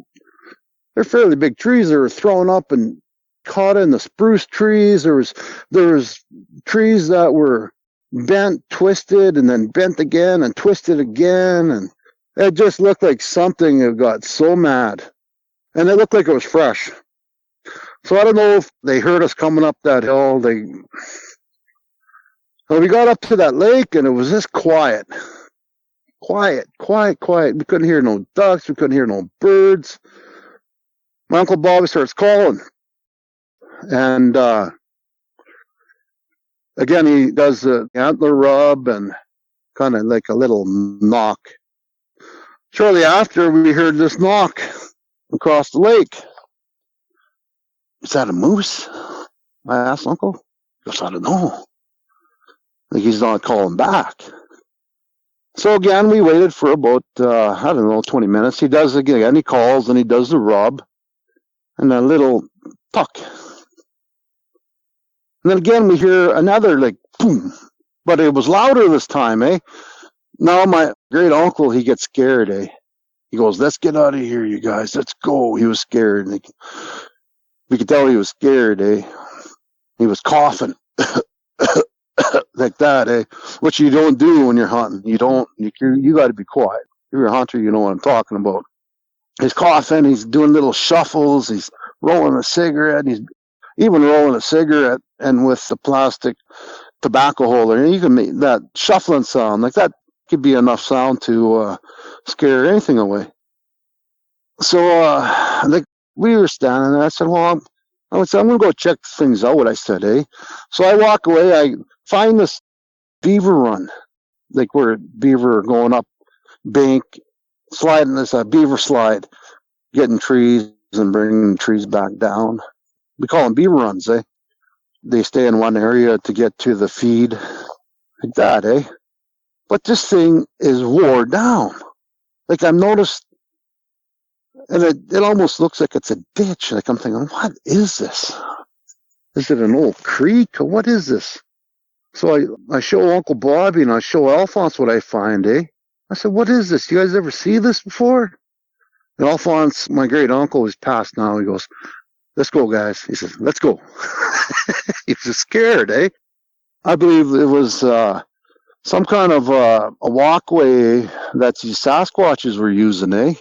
[SPEAKER 4] they're fairly big trees that were thrown up and caught in the spruce trees. There was trees that were bent, twisted, and then bent again and twisted again, and it just looked like something that got so mad, and it looked like it was fresh. So I don't know if they heard us coming up that hill. Well, we got up to that lake, and it was just quiet. Quiet. We couldn't hear no ducks. We couldn't hear no birds. My Uncle Bobby starts calling. And again, he does the antler rub and kind of like a little knock. Shortly after, we heard this knock across the lake. Is that a moose? I asked Uncle. He goes, I don't know. Like he's not calling back. So again, we waited for about, 20 minutes. He does again, he calls and he does the rub and a little tuck. And then again, we hear another like boom, but it was louder this time, eh? Now my great uncle, he gets scared, eh? He goes, let's get out of here, you guys. Let's go. He was scared. And we could tell he was scared, eh? He was coughing like that, eh? Which you don't do when you're hunting. You got to be quiet. If you're a hunter, you know what I'm talking about. He's coughing. He's doing little shuffles. He's rolling a cigarette. He's even rolling a cigarette and with the plastic tobacco holder. And you can make that shuffling sound like that could be enough sound to scare anything away. So we were standing there. I said, well, I'm going to go check things out, I said, eh? So I walk away. I find this beaver run, like where beaver are going up bank, sliding this beaver slide, getting trees and bringing trees back down. We call them beaver runs, eh? They stay in one area to get to the feed, like that, eh? But this thing is wore down. Like I've noticed, and it almost looks like it's a ditch. Like I'm thinking, what is this? Is it an old creek or what is this? So I show Uncle Bobby and I show Alphonse what I find, eh? I said, what is this? You guys ever see this before? And Alphonse, my great uncle, who's passed now, he goes, let's go, guys. He says, let's go. He was scared, eh? I believe it was some kind of a walkway that these Sasquatches were using, eh?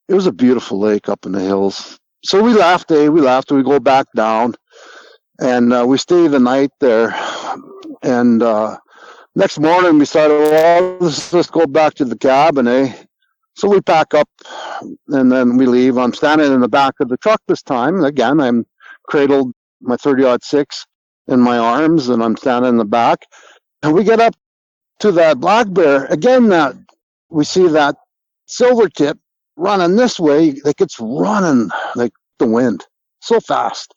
[SPEAKER 4] It was a beautiful lake up in the hills. So we left, eh? We go back down. And we stayed the night there. And next morning we started, let's go back to the cabin, eh? So we pack up and then we leave. I'm standing in the back of the truck this time. Again, I'm cradled my 30-06 in my arms and I'm standing in the back. And we get up to that black bear. Again, we see that silver tip running this way. Like it's running like the wind so fast.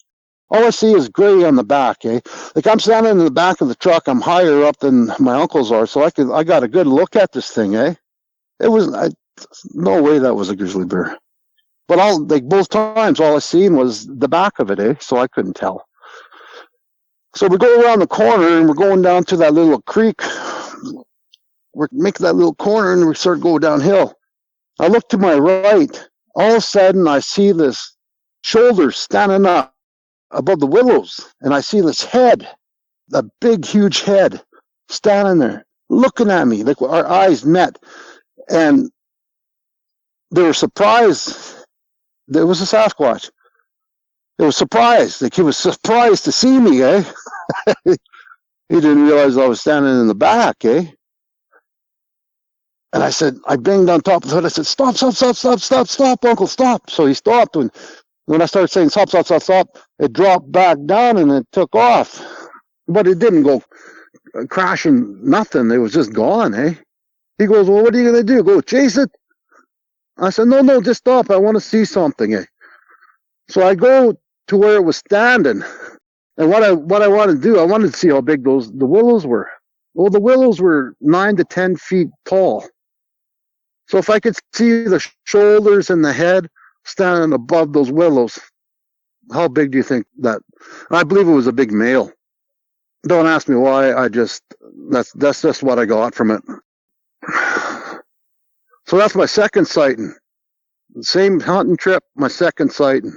[SPEAKER 4] All I see is gray on the back, eh? Like I'm standing in the back of the truck. I'm higher up than my uncles are, so I got a good look at this thing, eh? It was no way that was a grizzly bear. But both times, all I seen was the back of it, eh? So I couldn't tell. So we go around the corner and we're going down to that little creek. We're making that little corner and we start going downhill. I look to my right. All of a sudden, I see this shoulder standing up above the willows, and I see this head, a big, huge head, standing there, looking at me. Like our eyes met, and they were surprised. There was a Sasquatch. They were surprised. Like he was surprised to see me, eh? He didn't realize I was standing in the back, eh? And I said, I banged on top of the hood. I said, stop, Uncle, stop. So he stopped, and when I started saying stop, it dropped back down and it took off. But it didn't go crashing, nothing. It was just gone, eh? He goes, well, what are you going to do? Go chase it? I said, no, just stop. I want to see something, eh? So I go to where it was standing. And what I wanted to do, I wanted to see how big the willows were. Well, the willows were 9 to 10 feet tall. So if I could see the shoulders and the head standing above those willows, how big do you think that? I believe it was a big male. Don't ask me why. That's just what I got from it. So that's my second sighting. Same hunting trip, my second sighting.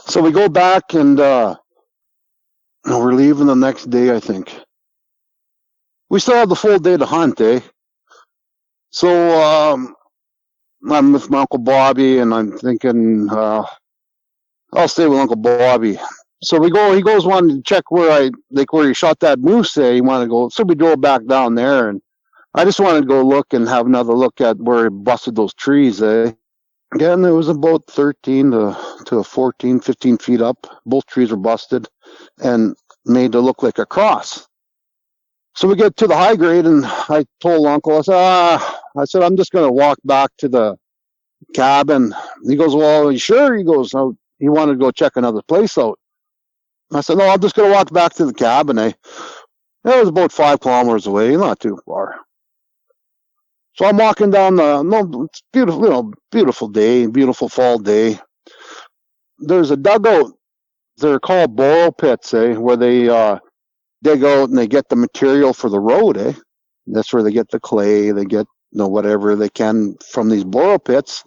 [SPEAKER 4] So we go back and we're leaving the next day, I think. We still have the full day to hunt, eh? So I'm with my Uncle Bobby, and I'm thinking I'll stay with Uncle Bobby. So he goes wanting to check where he shot that moose there. He wanted to go, so we drove back down there, and I just wanted to go look and have another look at where he busted those trees, eh? Again, it was about 13 to 14, 15 feet up. Both trees were busted and made to look like a cross. So we get to the high grade, and I told Uncle, I said, I'm just going to walk back to the cabin. He goes, well, are you sure? He goes, oh, he wanted to go check another place out. I said, no, I'm just going to walk back to the cabin, eh? It was about 5 kilometers away, not too far. So I'm walking down it's beautiful, beautiful day, beautiful fall day. There's a dugout. They're called borrow pits, where they dig out and they get the material for the road, That's where they get the clay, they get whatever they can from these borrow pits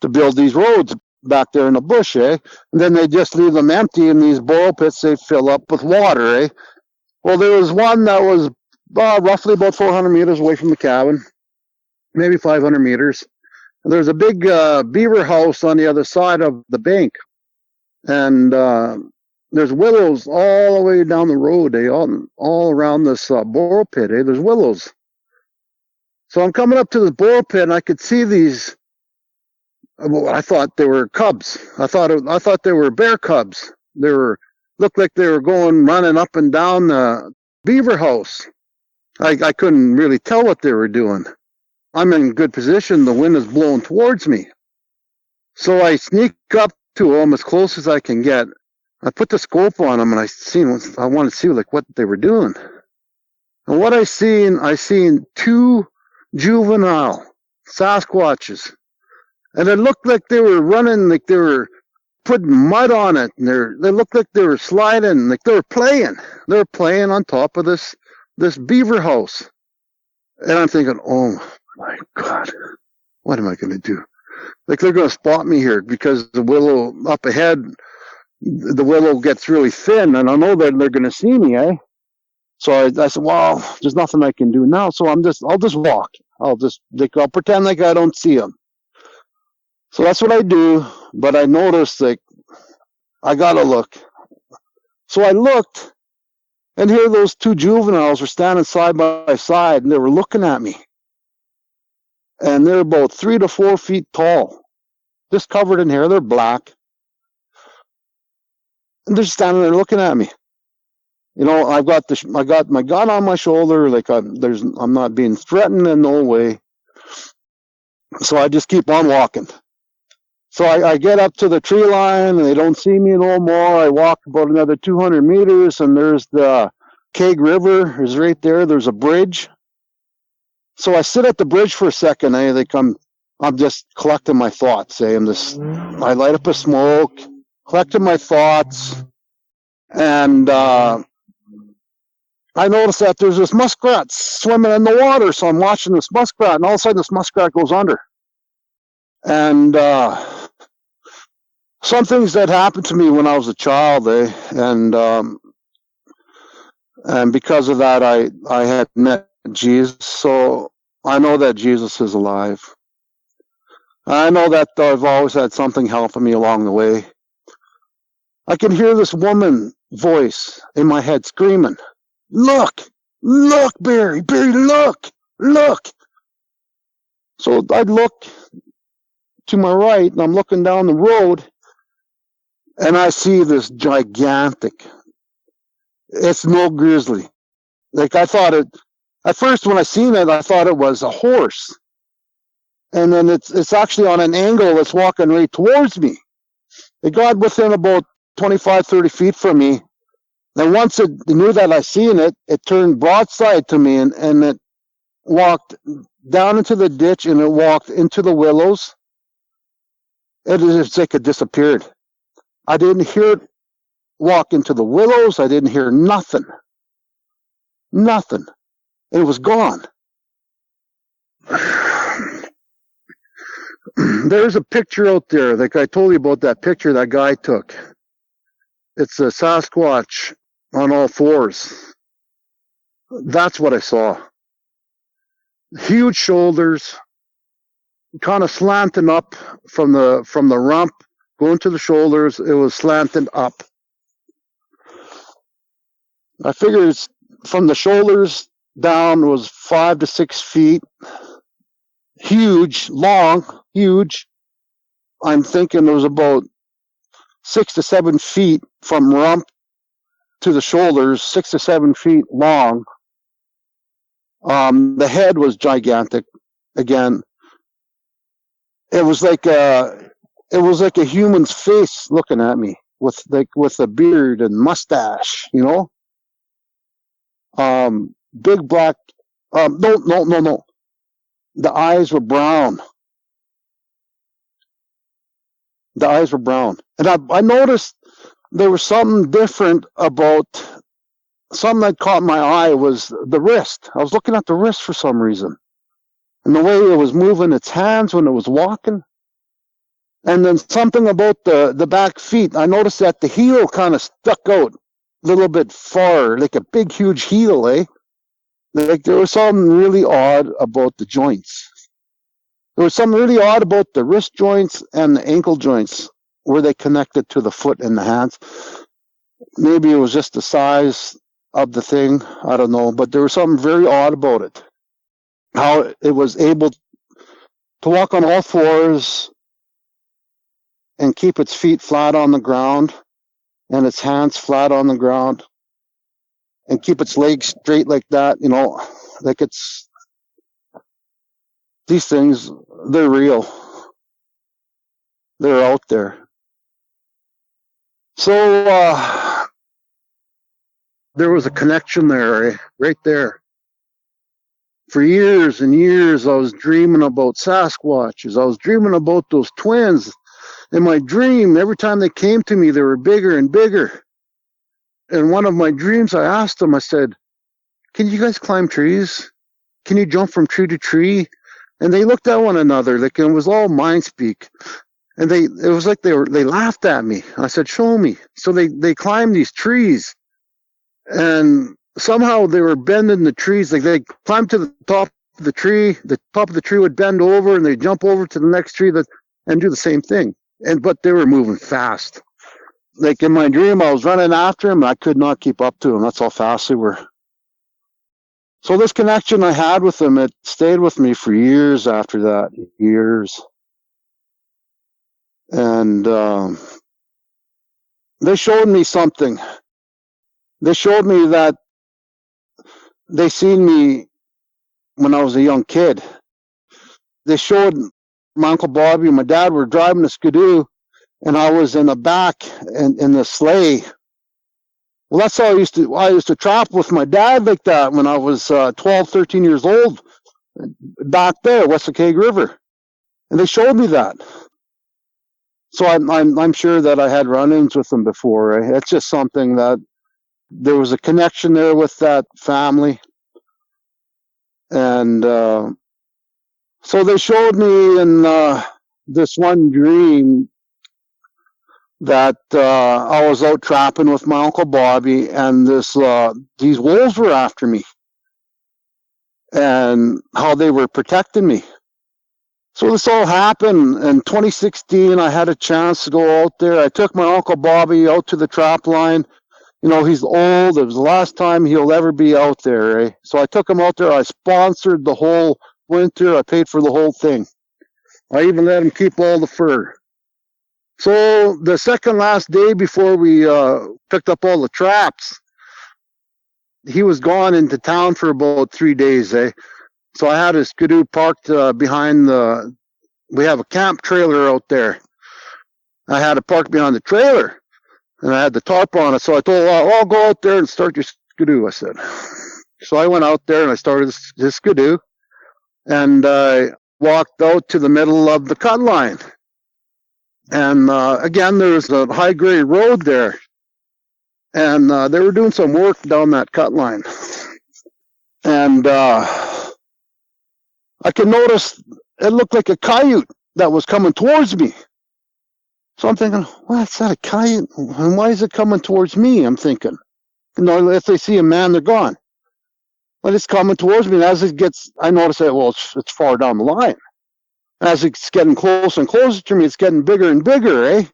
[SPEAKER 4] to build these roads back there in the bush, And then they just leave them empty, and these borrow pits, they fill up with water, Well, there was one that was roughly about 400 meters away from the cabin, maybe 500 meters. And there's a big beaver house on the other side of the bank. And there's willows all the way down the road, all around this borrow pit, There's willows. So I'm coming up to the borrow pit, and I could see these. I thought they were cubs. I thought they were bear cubs. Looked like they were running up and down the beaver house. I couldn't really tell what they were doing. I'm in good position. The wind is blowing towards me. So I sneak up to them as close as I can get. I put the scope on them, and I wanted to see what they were doing. And what I seen 2 juvenile Sasquatches. And it looked like they were running, like they were putting mud on it, and they looked like they were sliding, like they were playing. They were playing on top of this beaver house. And I'm thinking, oh my God, what am I going to do? Like, they're going to spot me here because the willow up ahead, the willow gets really thin, and I know that they're going to see me, So I said, well, there's nothing I can do now. So I'll just walk. I'll pretend like I don't see them. So that's what I do, but I noticed, I gotta look. So I looked, and here those 2 juveniles were standing side by side, and they were looking at me. And they're about 3 to 4 feet tall, just covered in hair. They're black. And they're standing there looking at me. I got my gun on my shoulder, I'm not being threatened in no way. So I just keep on walking. So I get up to the tree line, and they don't see me no more. I walk about another 200 meters, and there's the Keg River is right there. There's a bridge. So I sit at the bridge for a second. I'm just collecting my thoughts. I light up a smoke, collecting my thoughts, and I notice that there's this muskrat swimming in the water. So I'm watching this muskrat, and all of a sudden this muskrat goes under. And some things that happened to me when I was a child, and because of that, I had met Jesus. So I know that Jesus is alive. I know that I've always had something helping me along the way. I can hear this woman voice in my head screaming, "Look, look, Barry, look, look." So I look to my right, and I'm looking down the road, and I see this gigantic. It's no grizzly. I thought at first when I seen it, I thought it was a horse. And then it's actually on an angle. It's walking right towards me. It got within about 25, 30 feet from me. Then once it knew that I seen it, it turned broadside to me, and it walked down into the ditch, and it walked into the willows. It's like it disappeared. I didn't hear it walk into the willows. I didn't hear nothing. Nothing. It was gone. There's a picture out there, like I told you about that picture that guy took. It's a Sasquatch on all fours. That's what I saw. Huge shoulders, kind of slanting up from the rump, going to the shoulders. It was slanting up. I figured it's from the shoulders down was 5 to 6 feet. Huge, long, huge. I'm thinking it was about 6 to 7 feet from rump to the shoulders, 6 to 7 feet long. The head was gigantic. Again, it was like a human's face looking at me with a beard and mustache, Big black. No. The eyes were brown. The eyes were brown. And I noticed there was something different about, something that caught my eye was the wrist. I was looking at the wrist for some reason. And the way it was moving its hands when it was walking. And then something about the back feet. I noticed that the heel kind of stuck out a little bit far, like a big, huge heel, eh? Like there was something really odd about the joints. There was something really odd about the wrist joints and the ankle joints where they connected to the foot and the hands. Maybe it was just the size of the thing. I don't know. But there was something very odd about it. How it was able to walk on all fours and keep its feet flat on the ground and its hands flat on the ground and keep its legs straight like that, you know, like it's, these things, they're real. They're out there. So, there was a connection there, right there. For years and years, I was dreaming about Sasquatches. I was dreaming about those twins. In my dream, every time they came to me, they were bigger and bigger. In one of my dreams, I asked them, I said, can you guys climb trees? Can you jump from tree to tree? And they looked at one another, like it was all mind speak. And it was like they laughed at me. I said, show me. So they climbed these trees. And somehow they were bending the trees. Like they climbed to the top of the tree. The top of the tree would bend over and they'd jump over to the next tree and do the same thing. But they were moving fast. Like in my dream, I was running after them. I could not keep up to them. That's how fast they were. So this connection I had with them, it stayed with me for years after that. Years. And they showed me something. They showed me that they seen me when I was a young kid. They showed my Uncle Bobby and my dad were driving a skidoo, and I was in the back in the sleigh. Well, that's how I used to trap with my dad like that when I was 12, 13 years old, back there, West Keg River. And they showed me that. So I'm sure that I had run-ins with them before. It's just something that there was a connection there with that family. And so they showed me in this one dream that I was out trapping with my Uncle Bobby, and these wolves were after me, and how they were protecting me. So this all happened in 2016. I had a chance to go out there. I took my Uncle Bobby out to the trap line. You know, he's old. It was the last time he'll ever be out there, eh? So I took him out there. I sponsored the whole winter. I paid for the whole thing. I even let him keep all the fur. So the second last day before we picked up all the traps, he was gone into town for about 3 days, eh? So I had his skidoo parked behind we have a camp trailer out there. I had it parked behind the trailer, and I had the tarp on it. So I told him, I'll go out there and start your skidoo, I said. So I went out there and I started this skidoo, and I walked out to the middle of the cut line. And again, there was a high-grade road there, and they were doing some work down that cut line. And I could notice it looked like a coyote that was coming towards me. So I'm thinking, what's that, a coyote? And why is it coming towards me? I'm thinking. You know, if they see a man, they're gone. But it's coming towards me, and as it gets, I notice that, well, it's far down the line. As it's getting closer and closer to me, it's getting bigger and bigger, eh?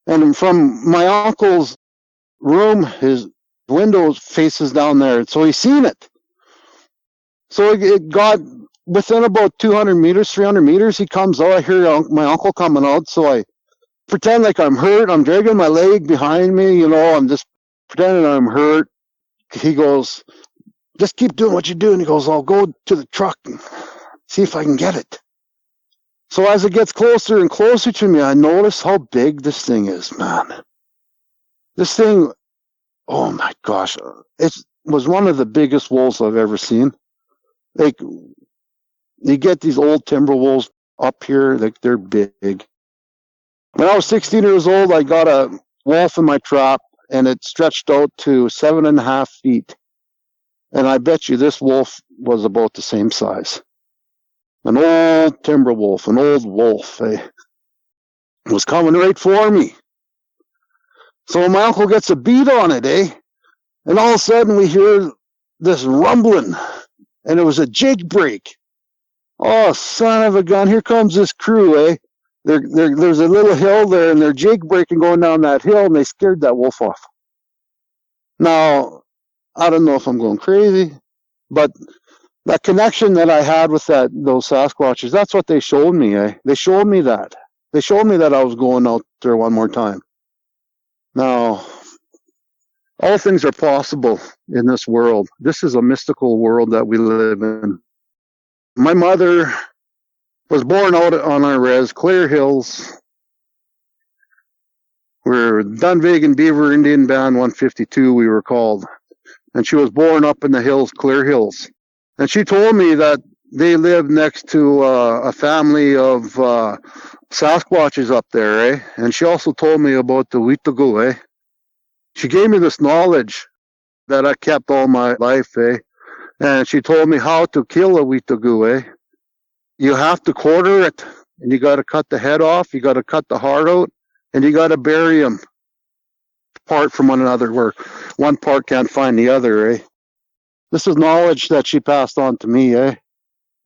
[SPEAKER 4] And from my uncle's room, his window faces down there, so he's seen it. So it got within about 200 meters, 300 meters, he comes out. I hear my uncle coming out, so I pretend like I'm hurt. I'm dragging my leg behind me, you know, I'm just pretending I'm hurt. He goes, just keep doing what you're doing. He goes, I'll go to the truck and see if I can get it. So as it gets closer and closer to me, I notice how big this thing is, man. This thing, oh my gosh, was one of the biggest wolves I've ever seen. Like, you get these old timber wolves up here, like they're big. When I was 16 years old, I got a wolf in my trap, and it stretched out to 7.5 feet. And I bet you this wolf was about the same size. An old timber wolf, an old wolf, was coming right for me. So my uncle gets a beat on it, and all of a sudden we hear this rumbling, and it was a jig break. Oh, son of a gun, here comes this crew, There's a little hill there, and they're jig breaking going down that hill, and they scared that wolf off. Now, I don't know if I'm going crazy, but that connection that I had with those Sasquatches, that's what they showed me, They showed me that. They showed me that I was going out there one more time. Now, all things are possible in this world. This is a mystical world that we live in. My mother was born out on our res, Clear Hills. We're Dunvegan and Beaver Indian Band 152, we were called. And she was born up in the hills, Clear Hills. And she told me that they lived next to a family of Sasquatches up there, And she also told me about the Witagu, She gave me this knowledge that I kept all my life, And she told me how to kill a Witagu, You have to quarter it, and you got to cut the head off, you got to cut the heart out, and you got to bury them apart from one another, where one part can't find the other, This is knowledge that she passed on to me,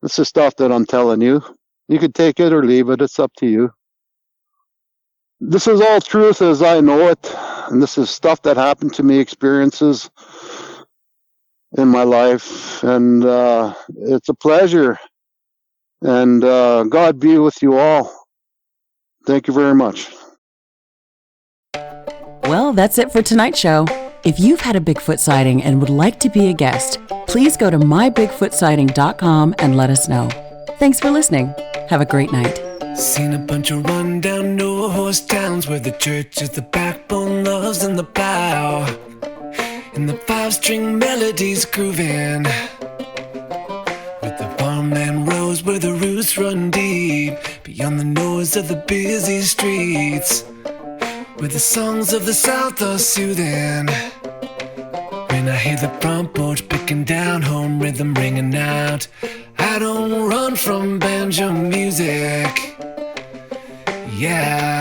[SPEAKER 4] This is stuff that I'm telling you. You could take it or leave it. It's up to you. This is all truth as I know it, and this is stuff that happened to me, experiences in my life, and it's a pleasure. And God be with you all. Thank you very much.
[SPEAKER 5] Well, that's it for tonight's show. If you've had a Bigfoot sighting and would like to be a guest, please go to mybigfootsighting.com and let us know. Thanks for listening. Have a great night.
[SPEAKER 2] Seen a bunch of rundown no-horse towns where the church is the backbone, loves in the plow, and the five-string melodies grooving, with the farmland rows where the roots run deep, beyond the noise of the busy streets, where the songs of the South are soothing. When I hear the front porch picking down, home rhythm ringing out, I don't run from banjo music. Yeah.